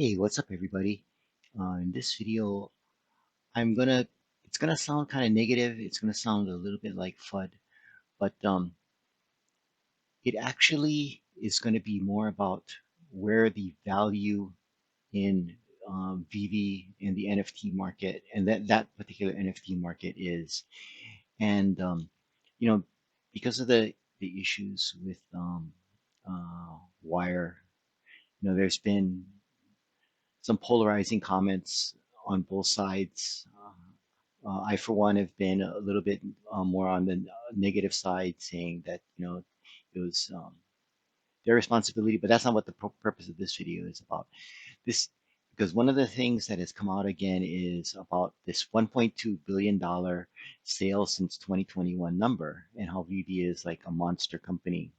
Hey, what's up, everybody? In this video, it's gonna sound kind of negative. It's gonna sound a little bit like FUD, but it actually is gonna be more about where the value in VeVe and the NFT market and that particular NFT market is. And you know, because of the issues with Wire, there's been some polarizing comments on both sides. I, for one, have been a little bit more on the negative side, saying that it was their responsibility, but that's not what the purpose of this video is about. This because one of the things that has come out again is about this $1.2 billion sales since 2021 number and how VeVe is like a monster company.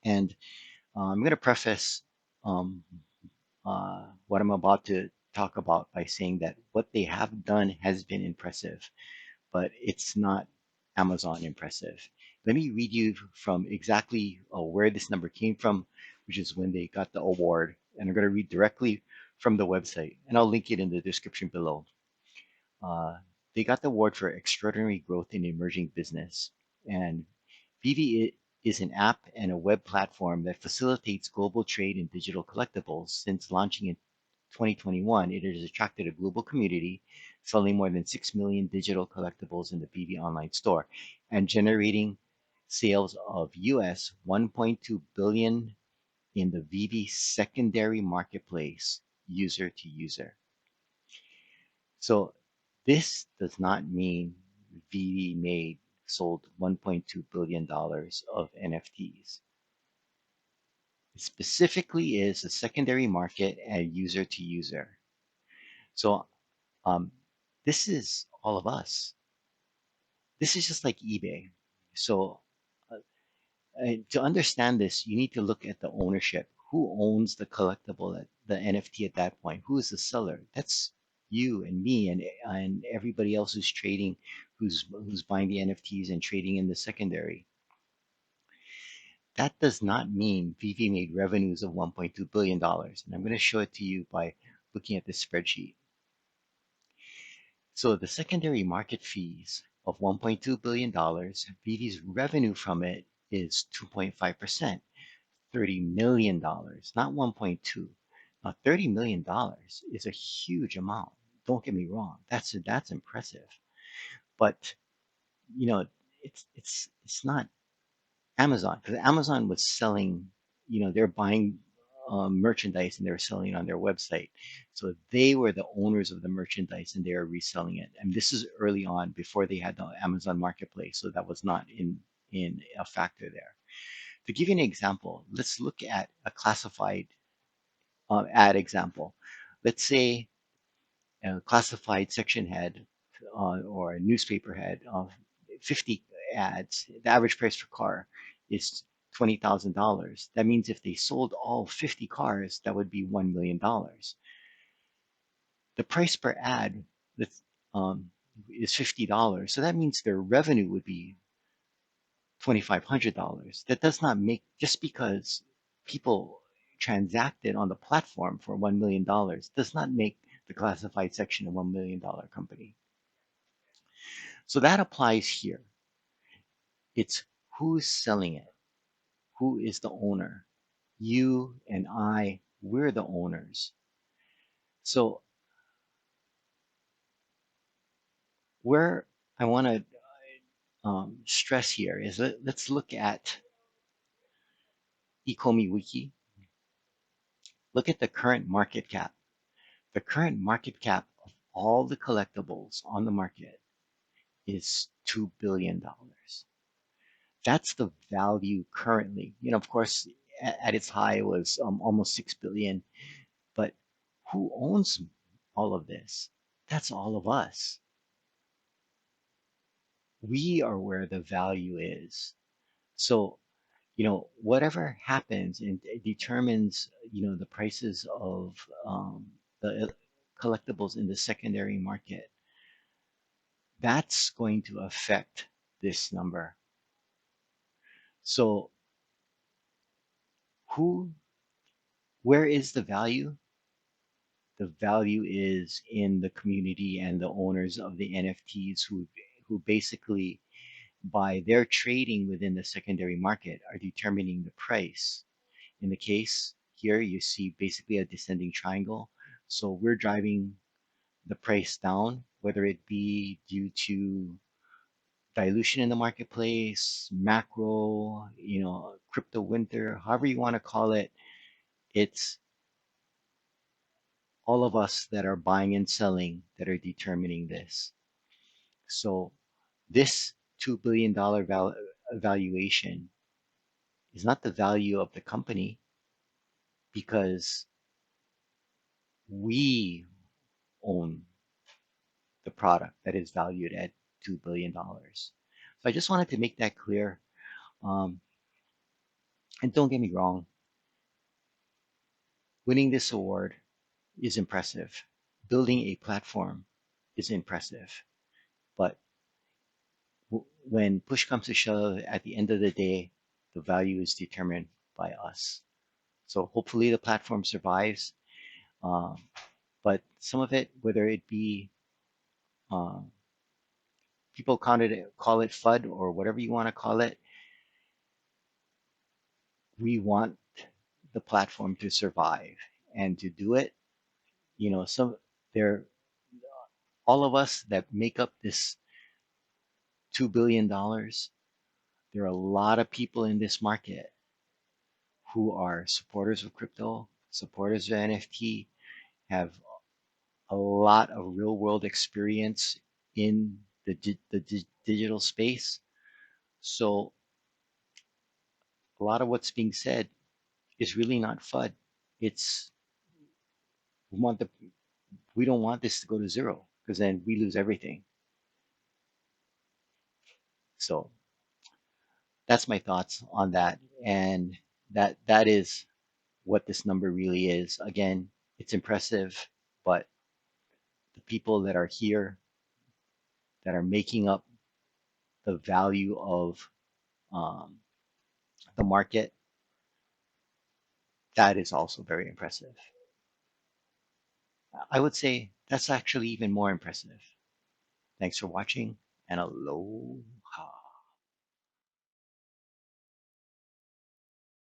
And I'm going to preface um, what I'm about to talk about by saying that what they have done has been impressive, but it's not Amazon impressive. Let me read you from exactly where this number came from, which is when they got the award. And I'm going to read directly from the website, and I'll link it in the description below. Uh, they got the award for extraordinary growth in emerging business. And VeVe is an app and a web platform that facilitates global trade in digital collectibles. Since launching in 2021, it has attracted a global community, selling more than 6 million digital collectibles in the VeVe online store and generating sales of US 1.2 billion in the VeVe secondary marketplace, user to user. So this does not mean VeVe sold $1.2 billion of NFTs. It specifically is a secondary market and user to user. So um, this is all of us. This is just like eBay. So uh, to understand this, you need to look at the ownership. Who owns the collectible, the NFT at that point? Who is the seller? That's you and me and everybody else who's trading, who's buying the NFTs and trading in the secondary. That does not mean VeVe made revenues of $1.2 billion. And I'm going to show it to you by looking at this spreadsheet. So the secondary market fees of $1.2 billion, VeVe's revenue from it is 2.5%, $30 million, not 1.2. Now, $30 million is a huge amount. Don't get me wrong. That's impressive. But, you know, it's not Amazon, because Amazon was selling, they're buying merchandise and they're selling it on their website. So they were the owners of the merchandise and they are reselling it. And this is early on before they had the Amazon marketplace. So that was not in a factor there. To give you an example, let's look at a classified ad example. Let's say a classified section head or a newspaper head of 50 ads. The average price per car is $20,000. That means if they sold all 50 cars, that would be $1 million. The price per ad that's, um, is $50. So that means their revenue would be $2,500. That does not make, just because people transacted on the platform for $1 million does not make the classified section a $1 million company. So that applies here. It's who's selling it, who is the owner. You and I, we're the owners. So where I want to stress here is let's look at Ecomi Wiki. Look at the current market cap. The current market cap of all the collectibles on the market is $2 billion. That's the value currently. Of course, at its high it was almost 6 billion. But who owns all of this? That's all of us. We are where the value is. So, whatever happens and it determines, the prices of the collectibles in the secondary market, that's going to affect this number. So, who, where is the value? The value is in the community and the owners of the NFTs who basically by their trading within the secondary market are determining the price. In the case here, you see basically a descending triangle. So we're driving the price down, whether it be due to dilution in the marketplace, macro, crypto winter, however you want to call it. It's all of us that are buying and selling that are determining this. So this $2 billion valuation is not the value of the company because we own the product that is valued at $2 billion. So I just wanted to make that clear. Um, and don't get me wrong, winning this award is impressive. Building a platform is impressive. But when push comes to shove, at the end of the day, the value is determined by us. So hopefully the platform survives. Um, but some of it, whether it be uh, people call it FUD or whatever you want to call it, we want the platform to survive and to do it. Some there all of us that make up this $2 billion. There are a lot of people in this market who are supporters of crypto, supporters of NFT, have a lot of real world experience in the digital space. So a lot of what's being said is really not FUD. It's we want the we don't want this to go to zero because then we lose everything. So that's my thoughts on that, and that is what this number really is. Again, it's impressive, but the people that are here that are making up the value of um, the market, that is also very impressive. I would say that's actually even more impressive. Thanks for watching, and aloha.